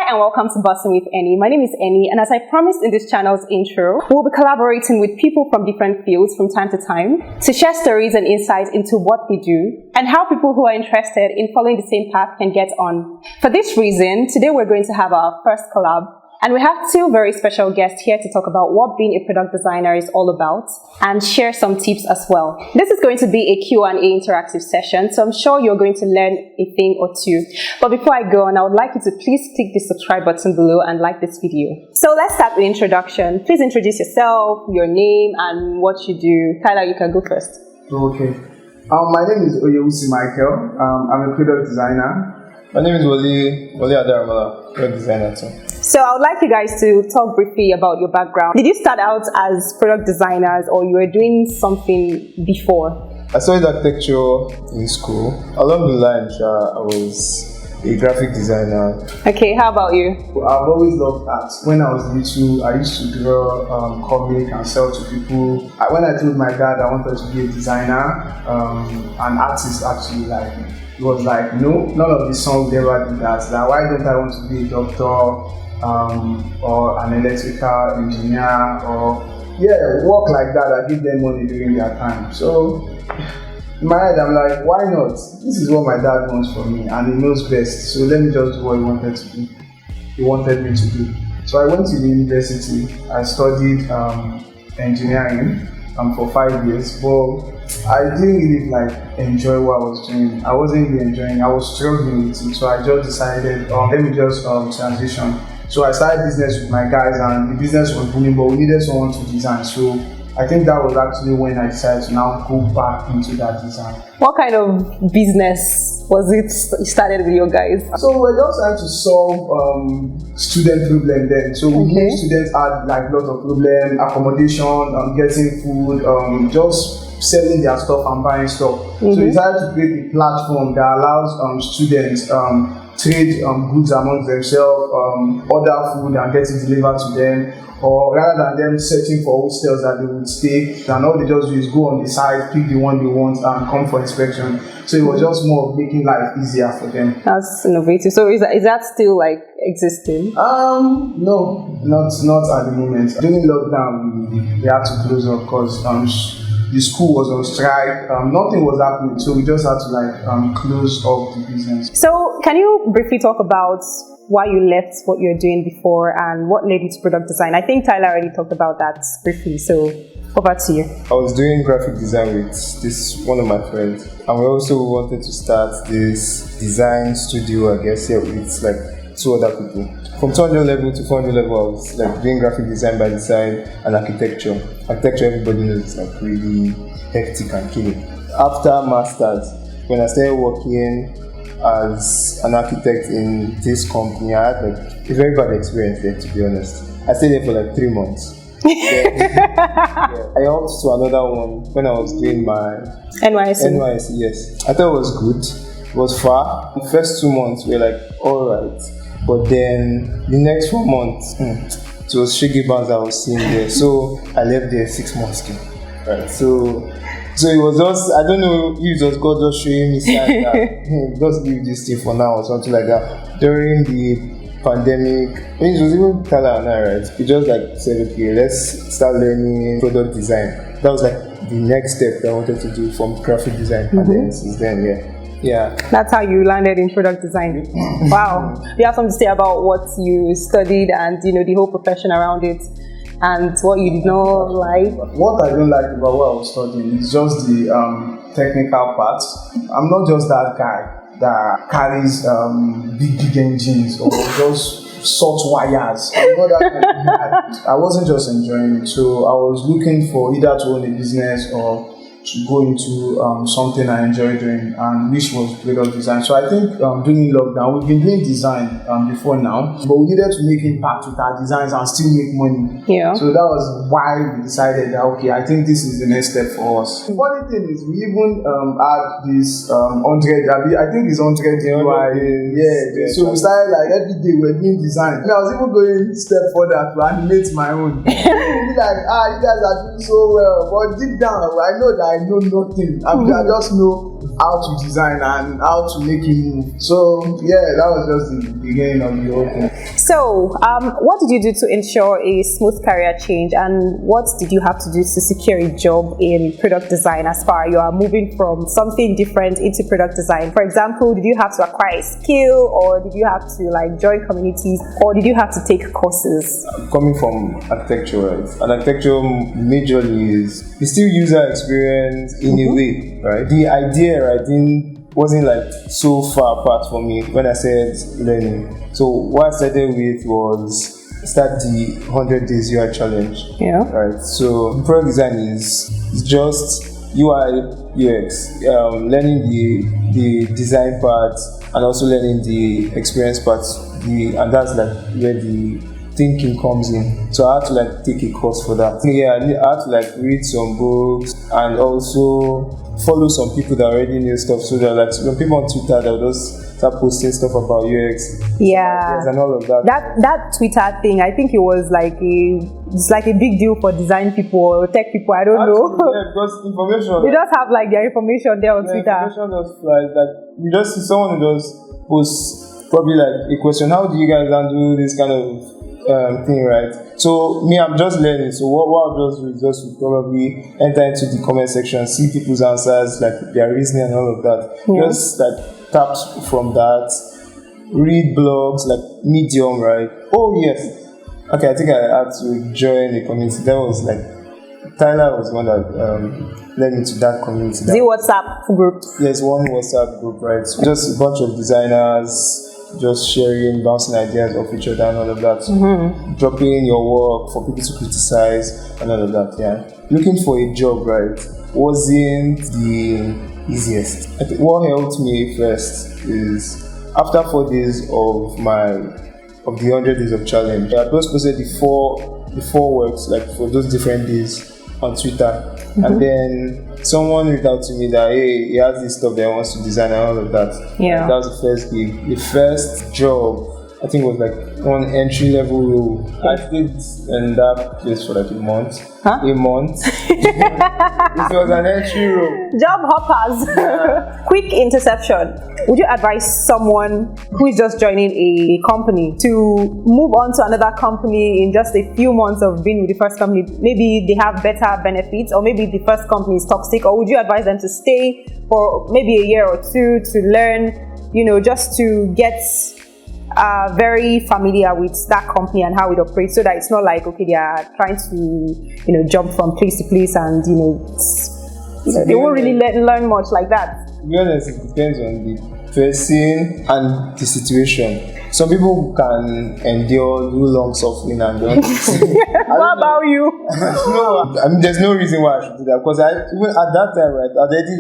Hi and welcome to Busting with Annie. My name is Annie, and as I promised in this channel's intro, we'll be collaborating with people from different fields from time to time to share stories and insights into what they do and how people who are interested in following the same path can get on. For this reason, today we're going to have our first collab. And we have two very special guests here to talk about what being a product designer is all about and share some tips as well. This is going to be a Q&A interactive session, so I'm sure you're going to learn a thing or two. But before I go on, I would like you to please click the subscribe button below and like this video. So let's start with introduction. Please introduce yourself, your name, and what you do. Tyler, you can go first. Okay. My name is Michael. I'm a product designer. My name is Wole Adaramala, product designer too. So I would like you guys to talk briefly about your background. Did you start out as product designers or you were doing something before? I studied architecture in school. Along the line, I was a graphic designer. Okay, how about you? I've always loved art. When I was little, I used to draw comic and sell to people. When I told my dad I wanted to be a designer, an artist actually, it was like, no, none of the songs ever did that. Like, why don't I want to be a doctor or an electrical engineer or work like that? I give them money during their time. So in my head, I'm like, why not? This is what my dad wants from me and he knows best. So let me just do what he wanted to do. He wanted me to do. So I went to the university. I studied engineering for 5 years, but I didn't really enjoy what I was doing. I wasn't really enjoying. I was struggling with it, so I just decided, let me just transition. So I started business with my guys, and the business was booming, but we needed someone to design. So I think that was actually when I decided to now go back into that design. What kind of business was it you started with your guys? So we're just trying to solve student problem then. So we knew students had lots of problem, accommodation, getting food, just selling their stuff and buying stuff. So we decided to create a platform that allows students trade goods amongst themselves, order food and get it delivered to them, or rather than them searching for hostels that they would stay, and all they just do is go on the site, pick the one they want and come for inspection. So it was just more of making life easier for them. That's innovative. So is that still existing? No, not at the moment. During lockdown, we had to close up because the school was on strike, nothing was happening, so we just had to close up the business. So can you briefly talk about why you left what you're doing before and what led you to product design? I think Tyler already talked about that briefly, so over to you. I was doing graphic design with one of my friends, and we also wanted to start this design studio, with 2 other people. From 200 level to 400 level, I was doing graphic design by the side and architecture. Architecture, everybody knows, it's really hectic and killing. After masters, when I started working as an architect in this company, I had a very bad experience there, to be honest. I stayed there for 3 months. I hopped to another one when I was doing my NYSC, yes. I thought it was good. It was far. The first 2 months we were alright. But then the next 4 months, it was shaky bands I was seeing there. So I left there 6 months ago. Right. So it was just, I don't know if it was God just showing me signs that just leave this thing for now or something like that. During the pandemic, it was even Tyler and I, right? We just said, okay, let's start learning product design. That was the next step that I wanted to do from graphic design. And then since then, yeah. That's how you landed in product design. Wow. Do you have something to say about what you studied and the whole profession around it and what you did not like? What I don't like about what I was studying is just the technical part. I'm not just that guy that carries big engines or just short wires. I'm not that kind of guy. I wasn't just enjoying it, so I was looking for either to own a business or to go into something I enjoy doing, and which was product design. So I think during lockdown, we've been doing design before now, but we needed to make impact with our designs and still make money. Yeah. So that was why we decided that, okay, I think this is the next step for us. The funny thing is, we even had this 100, I think it's 100 UI. Yeah. So we started every day we're doing design. And I was even going a step further to animate my own. Be you guys are doing so well. But deep down, I know that I know nothing. I just know how to design and how to make it move. So yeah, that was just the beginning of the whole thing. So, what did you do to ensure a smooth career change, and what did you have to do to secure a job in product design as far as you are moving from something different into product design? For example, did you have to acquire a skill, or did you have to like join communities, or did you have to take courses? Coming from architecture, right? And architecture majorly is still user experience in a way, right? The idea, right, wasn't like so far apart from me when I said learning. So what I started with was start the 100 days UI challenge. Yeah. Right. So product design is just UI UX, learning the design part and also learning the experience part. And that's like where the thinking comes in. So I had to like take a course for that. Yeah, I had to like read some books and also follow some people that already knew stuff, so that like when people on Twitter they'll just start posting stuff about UX, and all of that. That Twitter thing, I think it was like a big deal for design people or tech people. I don't know. Yeah, because information. They just have like their information there on Twitter. Information just flies. Like you just see someone who just posts probably like a question: how do you guys handle this kind of thing, right? So me, I'm just learning. So what I'll just do is just probably enter into the comment section, see people's answers, like their reasoning and all of that. Yeah. Just like tap from that, read blogs like Medium, right? Oh yes. Okay, I think I had to join the community. That was like Tyler was one that led me to that community. The WhatsApp group. Yes, one WhatsApp group, right? So just a bunch of designers. Just sharing, bouncing ideas off each other and all of that. Dropping your work for people to criticize and all of that, yeah. Looking for a job, right, wasn't the easiest. I think what helped me first is after 4 days of the 100 days of challenge, I just posted the four works, like for those different days on Twitter. And then someone reached out to me that, hey, he has this stuff that he wants to design and all of that. Yeah. And that was the first gig. The first job, I think, was like one entry level role. I stayed in that place for like a month. Huh? A month. It was an entry role. Job hoppers. Yeah. Quick interception. Would you advise someone who is just joining a company to move on to another company in just a few months of being with the first company? Maybe they have better benefits, or maybe the first company is toxic, or would you advise them to stay for maybe a year or two to learn, just to get very familiar with that company and how it operates, so that it's not like, okay, they are trying to, jump from place to place and, they won't really learn much like that. To be honest, it depends on the person and the situation. Some people can endure long suffering and don't. What about you? No, I mean, there's no reason why I should do that, because even at that time, right, I already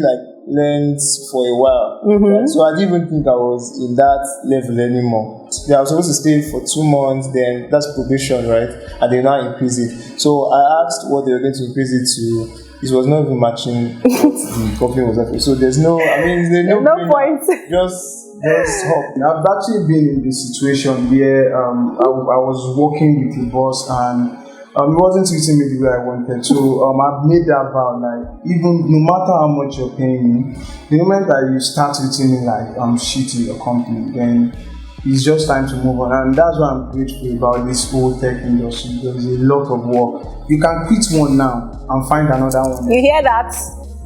learned for a while. Right? So I didn't even think I was in that level anymore. I was supposed to stay for 2 months, then that's probation, right? And they now increase it. So I asked what they were going to increase it to. It was not even matching what the company was offering. So there's no point. Just hop. I've actually been in this situation where I was working with a boss and it wasn't treating me the way I wanted. So I've made that vow, like, even no matter how much you're paying me, the moment that you start treating me like I'm shit in your company, then it's just time to move on. And that's why I'm grateful about this whole tech industry. There's a lot of work. You can quit one now and find another one. You hear that?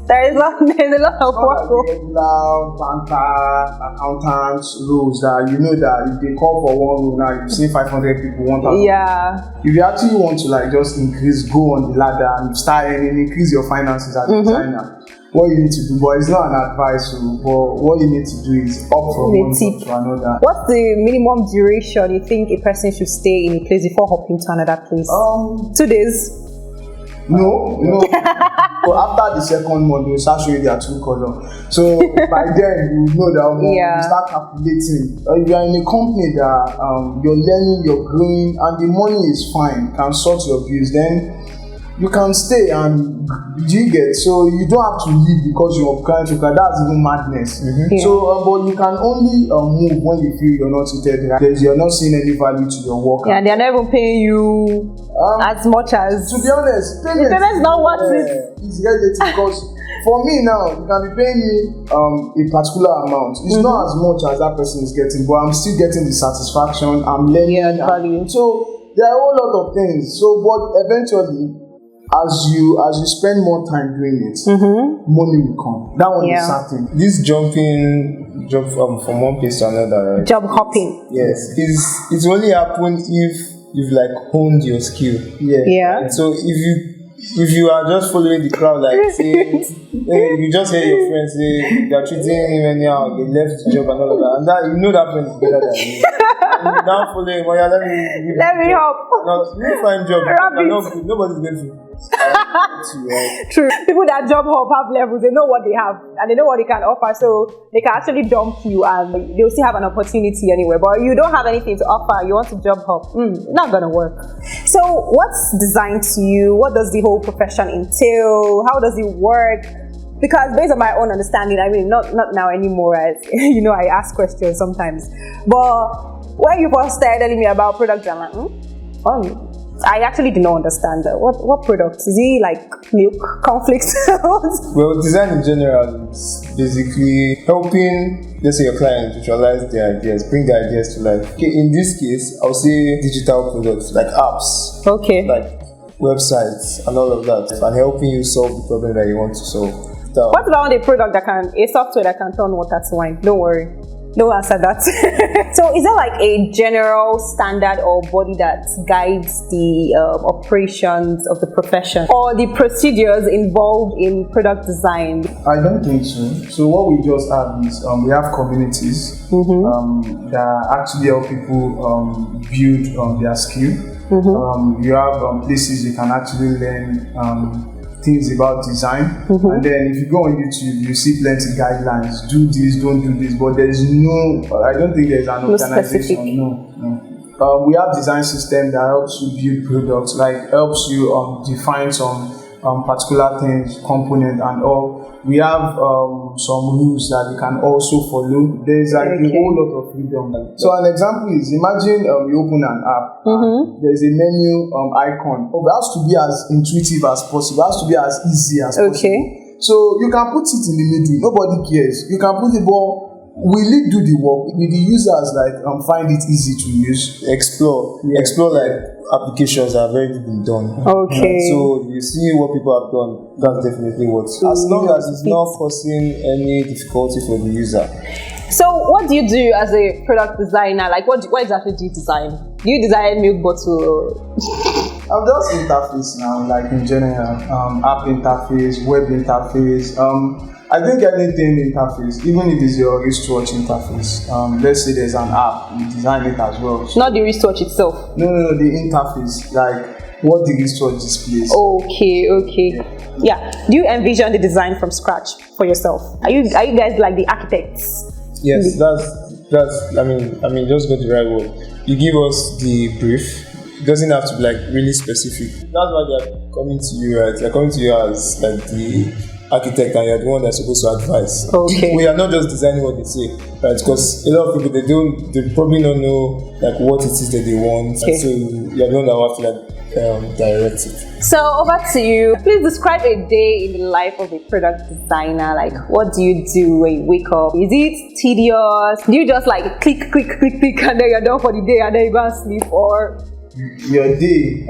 There's a lot of work. Regular banker, accountants, roles that that if they call for one role now, you see 500 people, 1,000. Yeah. If you actually want to just go on the ladder and start earning, increase your finances as a designer, what you need to do, but it's not an advice, but what you need to do is up from one job to another. What's the minimum duration you think a person should stay in a place before hopping to another place? 2 days. No. But after the second month, they will start showing their true color. So by then, you know that you start calculating. If you are in a company that you're learning, you're growing, and the money is fine, can sort your bills, then you can stay. And you get, so you don't have to leave because you're trying to. That's even madness. Yeah. So, but you can only move when you feel you're not treated right. You're not seeing any value to your work. Yeah, they're not even paying you as much as. To be honest, the payment's not worth it. It's relative because For me now, you can be paying me a particular amount. It's not as much as that person is getting, but I'm still getting the satisfaction. I'm learning. Value. So there are a whole lot of things. So, but eventually, as you spend more time doing it, money will come. That one is certain. This jump from one place to another, right? Job hopping. Yes, it's only happen if you've like honed your skill. Yeah. So if you are just following the crowd, like saying, you just hear your friends say they're treating him anyhow, they left the job and all of that, and that you know that friend is better than you. And you don't follow him. Well, let me help. No, you find job. Nobody's going to. True. People that job hop have levels, they know what they have and they know what they can offer, so they can actually dump you and they'll still have an opportunity anywhere. But you don't have anything to offer, you want to job hop, not gonna work. So what's design to you? What does the whole profession entail? How does it work? Because based on my own understanding, I mean, not now anymore, as you know, I ask questions sometimes, but when you first started telling me about product design, I actually did not understand that. What product? Is it like milk, conflicts? Well, design in general is basically helping, let's say, your client visualize their ideas, bring their ideas to life. Okay, in this case, I'll say digital products like apps, like websites and all of that, and helping you solve the problem that you want to solve. What about a software that can turn water to wine? Don't worry. No answer that. So is there like a general standard or body that guides the operations of the profession or the procedures involved in product design? I don't think so. So what we just have is we have communities that actually help people build their skill. You have places you can actually learn things about design, and then if you go on YouTube, you see plenty guidelines. Do this, don't do this, but there is no. I don't think there is an organization. No. We have design system that helps you build products, like helps you define some particular things, component, and all. We have some rules that you can also follow. There's like a whole lot of freedom. So an example is, imagine you open an app. There's a menu icon. It has to be as intuitive as possible. It has to be as easy as possible. So you can put it in the middle. Nobody cares. You can put it, but will it do the work? Will the users find it easy to use? Explore like applications that have already been done. So you see what people have done. That's definitely what. As long as it's not causing any difficulty for the user. So what do you do as a product designer? Like what exactly do you design? Do you design milk bottle? I'm just interface now, like in general, app interface, web interface. I think anything interface, even if it's your wristwatch interface. Let's say there's an app, you design it as well. Not the wristwatch itself. No, the interface, like what the wristwatch displays. Okay. Yeah. Do you envision the design from scratch for yourself? Are you guys like the architects? Yes, that's. I mean, just got the right word. You give us the brief. It doesn't have to be like really specific. That's why they're coming to you, right? They're coming to you as like the architect, and you're the one that's supposed to advise. We are not just designing what they say, right? Because a lot of people they probably don't know like what it is that they want, and so you're the one that will have to like direct it. So over to you. Please describe a day in the life of a product designer. Like, what do you do when you wake up? Is it tedious? Do you just like click, and then you're done for the day, and then you go and sleep, or? Your day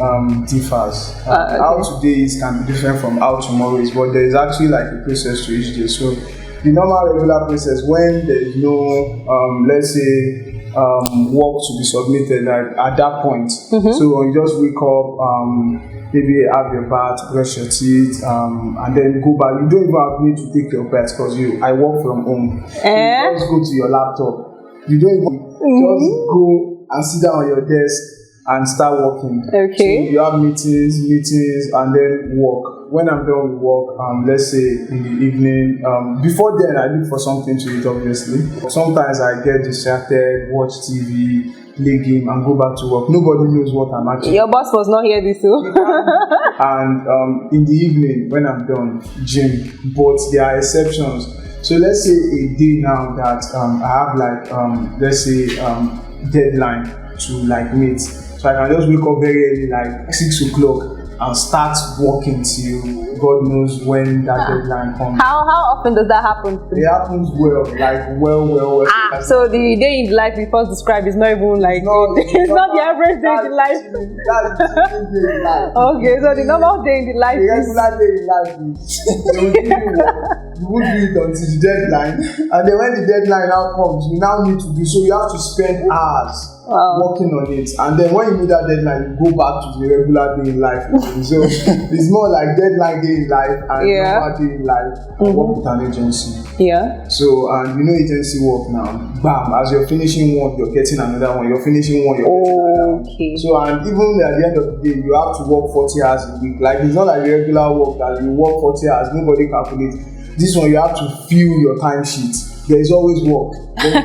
differs. How today is can be different from how tomorrow is, but there is actually like a process to each day. So the normal regular process, when there is no let's say work to be submitted at that point. So you just wake up, maybe have your bath, brush your teeth, and then go back. You don't even need to take your bath because I work from home. So you just go to your laptop. You don't even just go and sit down on your desk and start working. So you have meetings, and then work. When I'm done with work, let's say in the evening, before then I look for something to eat, obviously. Sometimes I get distracted, watch TV, play game, and go back to work. Nobody knows what I'm actually. Your boss was not here this too. And in the evening, when I'm done, gym. But there are exceptions. So let's say a day now that I have like let's say deadline to like meet. So I can just wake up very early, like 6 o'clock, and start working till God knows when that deadline comes. How often does that happen? It happens well. So the day in life we first described is not even like it's not the average day in life. That's the day in life. Okay, so the normal day in the life The is regular day in life is you would do it until the deadline, and then when the deadline now comes, you now need to do so. You have to spend hours working on it, and then when you meet that deadline, you go back to the regular day in life. So it's more like deadline day in life and normal day in life. I work with an agency. Yeah. So and you know agency work now. Bam! As you're finishing one, you're getting another one. You're finishing one, you're getting another one. Okay. So and even at the end of the day, you have to work 40 hours a week. Like it's not like regular work that you work 40 hours. Nobody calculates. This one you have to fill your time sheet. There is always work. There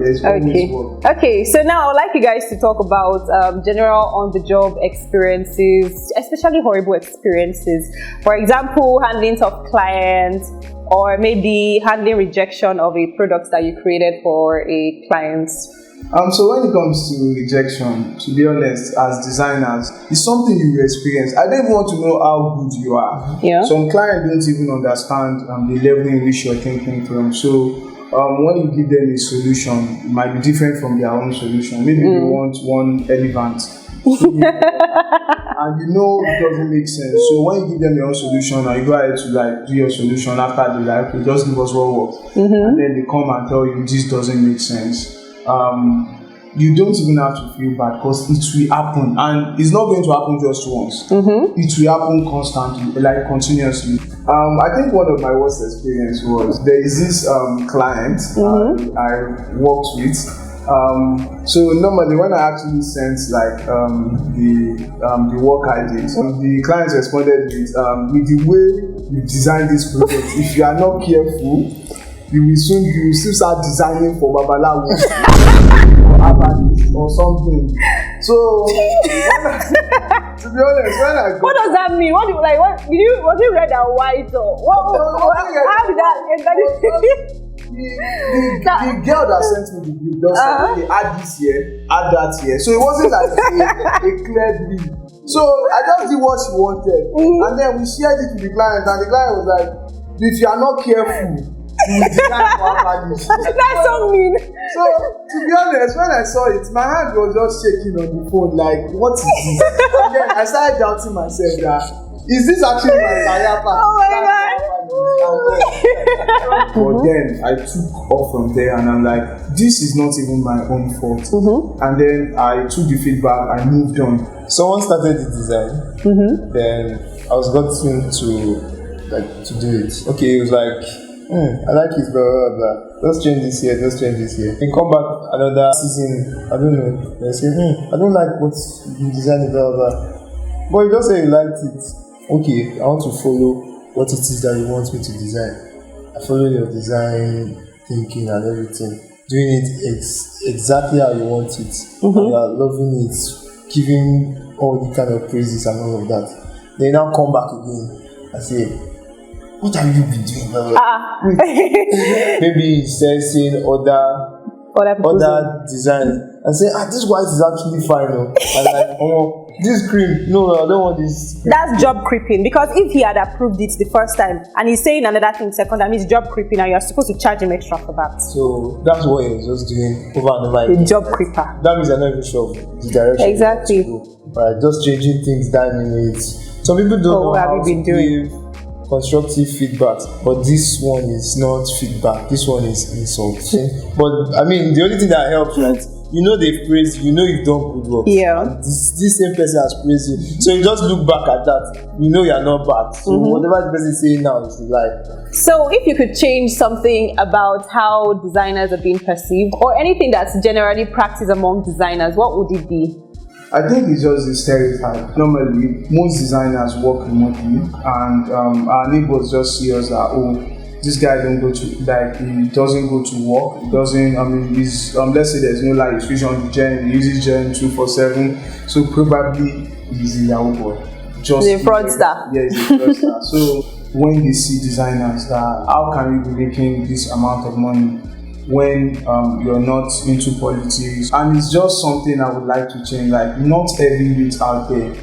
is always work. Okay, so now I would like you guys to talk about general on-the-job experiences, especially horrible experiences. For example, handling tough clients, or maybe handling rejection of a product that you created for a client. So when it comes to rejection, to be honest, as designers, it's something you experience. I don't even want to know how good you are. Yeah. Some clients don't even understand the level in which you're thinking from. So when you give them a solution, it might be different from their own solution. Maybe they want one elephant. And you know it doesn't make sense. So when you give them your own solution and you go ahead to like do your solution after they like, okay, just give us what works. And then they come and tell you this doesn't make sense. You don't even have to feel bad because it will happen, and it's not going to happen just once. It will happen constantly, like continuously. I think one of my worst experience was there is this client I worked with. So normally when I actually sent like the work I did, the client responded with the way you design this product. If you are not careful, you will still start designing for Babalawo or Abadi or something. So to be honest, when I got, what does that mean? Was it red and white or how did that? The girl that sent me the brief just said, okay, add this here, add that here. So it wasn't like a clear brief. So I just did what she wanted, and then we shared it with the client, and the client was like, if you are not careful, you will design for our values. That's so mean. So to be honest, when I saw it, my hand was just shaking on the phone, like, what is this? And then I started doubting myself that, is this actually my career path? Oh my God. But then I took off from there and I'm like, this is not even my own fault. And then I took the feedback, I moved on. Someone started the design, then I was gotten to do it. Okay, it was like, I like it, blah, blah, blah. Just change this here, just change this here. Then come back another season, I don't know. They say, I don't like what you designed, blah, blah, blah. But you just say you liked it. Okay, I want to follow what it is that you want me to design. I follow your design thinking and everything. Doing it exactly how you want it. And you are loving it, giving all the kind of praises and all of that. They now come back again and say, what have you been doing? Maybe instead saying other design and say, this white is actually fine. And like, this cream, no, I don't want this cream. That's job creeping, because if he had approved it the first time and he's saying another thing second time, it's job creeping and you're supposed to charge him extra for that. So that's what he was just doing over and over The again. job creeper. That means you're not even sure of the direction. Exactly. Right, just changing things down in it. Some people don't know how to give constructive feedback, but this one is not feedback. This one is insult. But I mean, the only thing that helps, right? You know they've praised you. You know you've done good work. Yeah. And this same person has praised you. So you just look back at that. You know you're not bad. So whatever the person is saying now is a lie. So if you could change something about how designers are being perceived, or anything that's generally practiced among designers, what would it be? I think it's just a stereotype. Normally, most designers work remotely, and our neighbors just see us that, this guy don't go to, like, he doesn't go to work. He doesn't, he's, let's say there's no light switch on the gen, he uses gen 247, so probably he's a Yahoo boy. Just he's a fraudster. Yeah, he's a fraudster. So when they see designers that, how can you be making this amount of money when you're not into politics? And it's just something I would like to change. Like, not every youth out there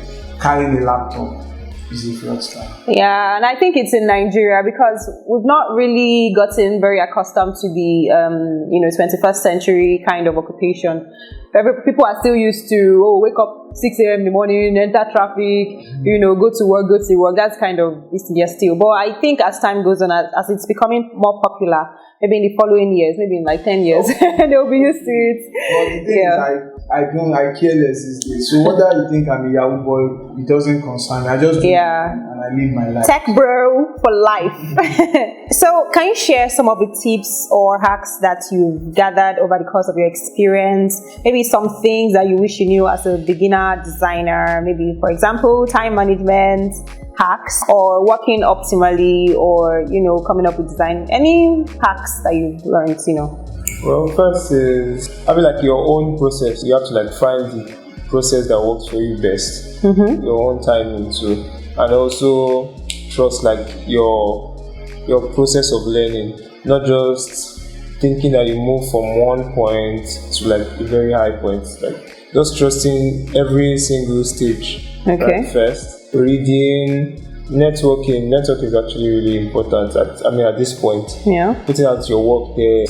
carrying a laptop is a fraudster. Yeah, and I think it's in Nigeria because we've not really gotten very accustomed to the 21st century kind of occupation. People are still used to wake up 6 a.m. in the morning, enter traffic, go to work. That's kind of yes still. But I think as time goes on, as it's becoming more popular, maybe in the following years, maybe in like 10 years, they'll be used to it. Well, the thing is, I care less these days. So whether you think I'm a Yahoo boy, it doesn't concern me. I just do it and I live my life. Tech bro for life. So can you share some of the tips or hacks that you've gathered over the course of your experience? Maybe some things that you wish you knew as a beginner designer. Maybe, for example, time management hacks, or working optimally, or coming up with design. Any hacks that you've learned? Well, first is having like your own process. You have to like find the process that works for you best, your own timing too, and also trust like your process of learning, not just thinking that you move from one point to like a very high point. Like just trusting every single stage. Okay. Right, first, reading, networking. Networking is actually really important. At this point, putting out your work there.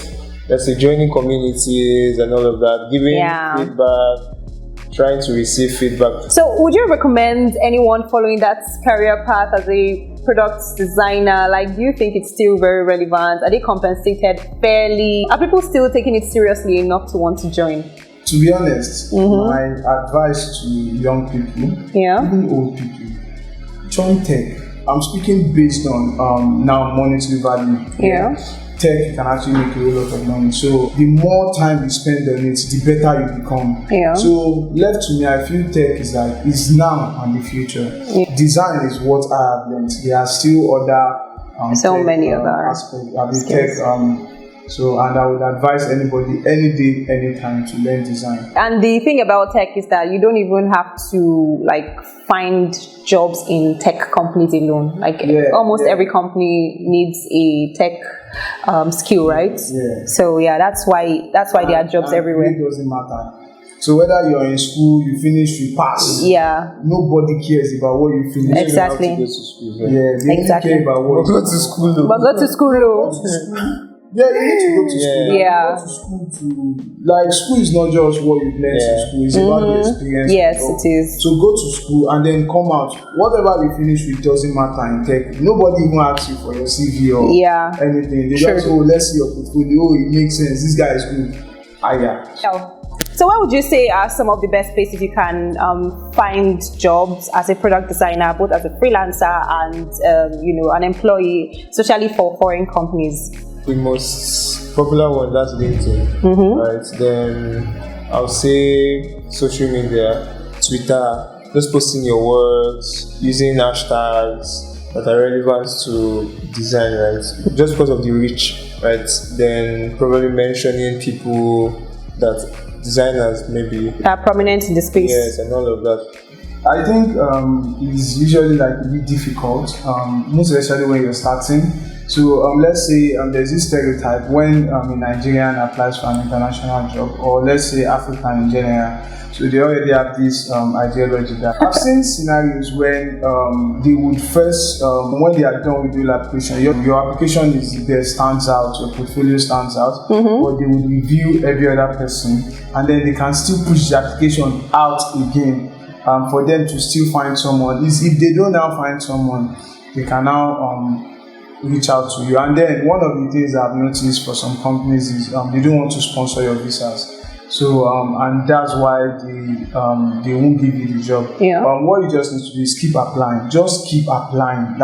Let's say joining communities and all of that, giving feedback, trying to receive feedback. So would you recommend anyone following that career path as a product designer? Like, do you think it's still very relevant? Are they compensated fairly? Are people still taking it seriously enough to want to join? To be honest, my advice to young people, even old people, join tech. I'm speaking based on now monetary value. Tech can actually make a lot of money. So the more time you spend on it, the better you become. So left to me, I feel tech is now and the future. Design is what I have learned. There are still other many other aspects. Tech. And I would advise anybody, any day, anytime, to learn design. And the thing about tech is that you don't even have to find jobs in tech companies alone. Almost every company needs a tech skill, right? So that's why there are jobs everywhere. It doesn't matter. So whether you're in school, you finish, you pass. Nobody cares about what you finish. Exactly. They only care about what go to school. But go to school though. Yeah, you need to go to school. Yeah. Go to school school is not just what you learn in school, it's about the experience. Yes, it is. So go to school and then come out. Whatever you finish with doesn't matter in tech. Nobody even asks you for your CV or anything. They just, let's see your portfolio. It makes sense. This guy is good. So what would you say are some of the best places you can find jobs as a product designer, both as a freelancer and an employee, especially for foreign companies? The most popular one, that's LinkedIn, right? Then I'll say social media, Twitter, just posting your works, using hashtags that are relevant to design, right? Just because of the reach, right? Then probably mentioning people that designers maybe are prominent in the space. Yes, and all of that. I think it's usually a bit difficult, most especially when you're starting. So let's say there's this stereotype when a Nigerian applies for an international job, or let's say African in general. So they already have this ideology that I've seen scenarios when they would first, when they are done with the application, your application is there, stands out, your portfolio stands out, but they would review every other person, and then they can still push the application out again for them to still find someone. If they don't now find someone, they can now reach out to you. And then one of the things I've noticed for some companies is they don't want to sponsor your visas. So and that's why they won't give you the job. What you just need to do is keep applying. Just keep applying.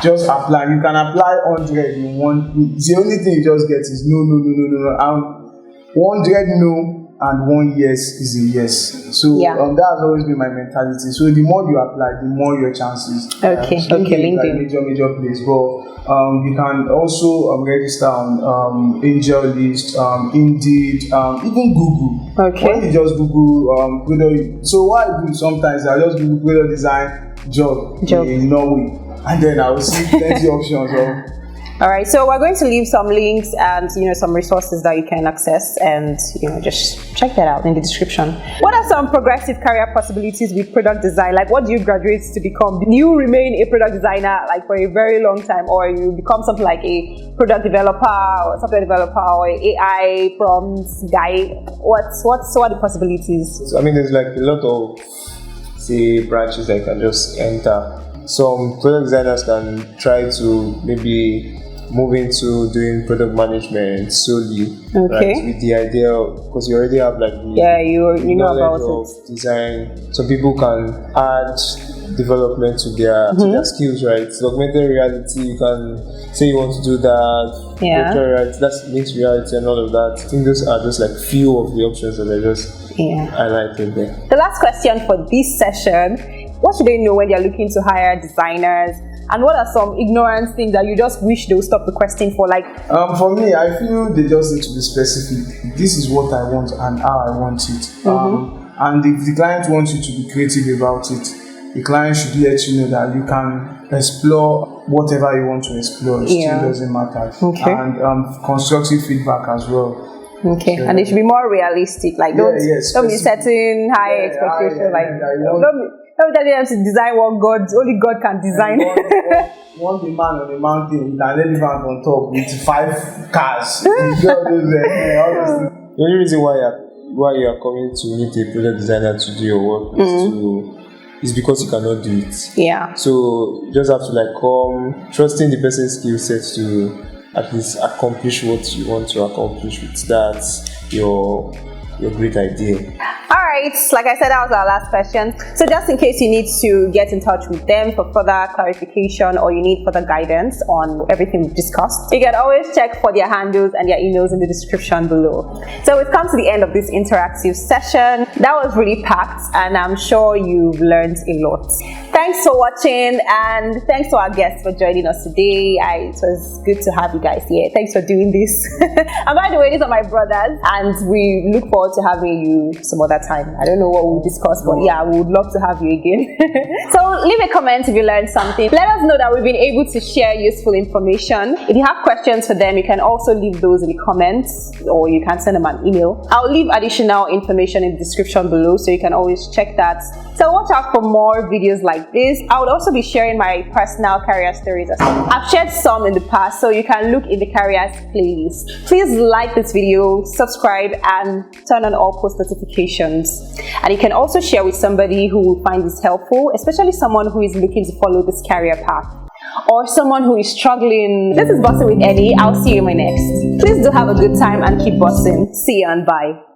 Just apply. You can apply 100 in one. The only thing you just get is no. 100 no and 1 yes is a yes. So that's always been my mentality. So the more you apply, the more your chances. LinkedIn. Major place. But you can also register on Angel List, Indeed, even Google. When you just Google so what I do sometimes, I just Google product design job in Norway, and then I will see plenty options of All right, so we're going to leave some links and some resources that you can access, and just check that out in the description. What are some progressive career possibilities with product design? Like, what do you graduate to become? Do you remain a product designer like for a very long time, or you become something like a product developer or software developer or an AI prompts guy? What are the possibilities? So, I mean, there's like a lot of branches that you can just enter. Some product designers can try to maybe move into doing product management solely, right? With the idea, because you already have like you know about of design. Some people can add development to their skills, right? So augmented reality, you can say you want to do that. Virtual reality, that's mixed reality and all of that. I think those are just like few of the options that I just highlighted there. The last question for this session: what should they know when they're looking to hire designers? And what are some ignorant things that you just wish they would stop requesting for? Like, for me, I feel they just need to be specific. This is what I want and how I want it. And if the client wants you to be creative about it, the client should let you know that you can explore whatever you want to explore. It still doesn't matter. And constructive feedback as well. And it should be more realistic. Like, don't be setting high expectations. Don't tell them to design what only God can design. One the man on the mountain with an elephant on top with 5 cars. The only reason why you are coming to meet a product designer to do your work is because you cannot do it. Yeah. So you just have to like come trusting the person's skill set to at least accomplish what you want to accomplish with that your great idea. Alright, like I said, that was our last question. So just in case you need to get in touch with them for further clarification or you need further guidance on everything we've discussed, you can always check for their handles and their emails in the description below. So we've come to the end of this interactive session. That was really packed and I'm sure you've learned a lot. Thanks for watching and thanks to our guests for joining us today. It was good to have you guys here. Thanks for doing this. And by the way, these are my brothers and we look forward to having you some other time. I don't know what we'll discuss, but yeah, we would love to have you again. So leave a comment if you learned something. Let us know that we've been able to share useful information. If you have questions for them, you can also leave those in the comments or you can send them an email. I'll leave additional information in the description below so you can always check that. So watch out for more videos like this. I would also be sharing my personal career stories as well. I've shared some in the past, so you can look in the careers playlist. Please like this video, subscribe, and turn on all post notifications. And you can also share with somebody who will find this helpful, especially someone who is looking to follow this career path or someone who is struggling. This is Bossing with Eddie. I'll see you in my next. Please do have a good time and keep bossing. See you and bye.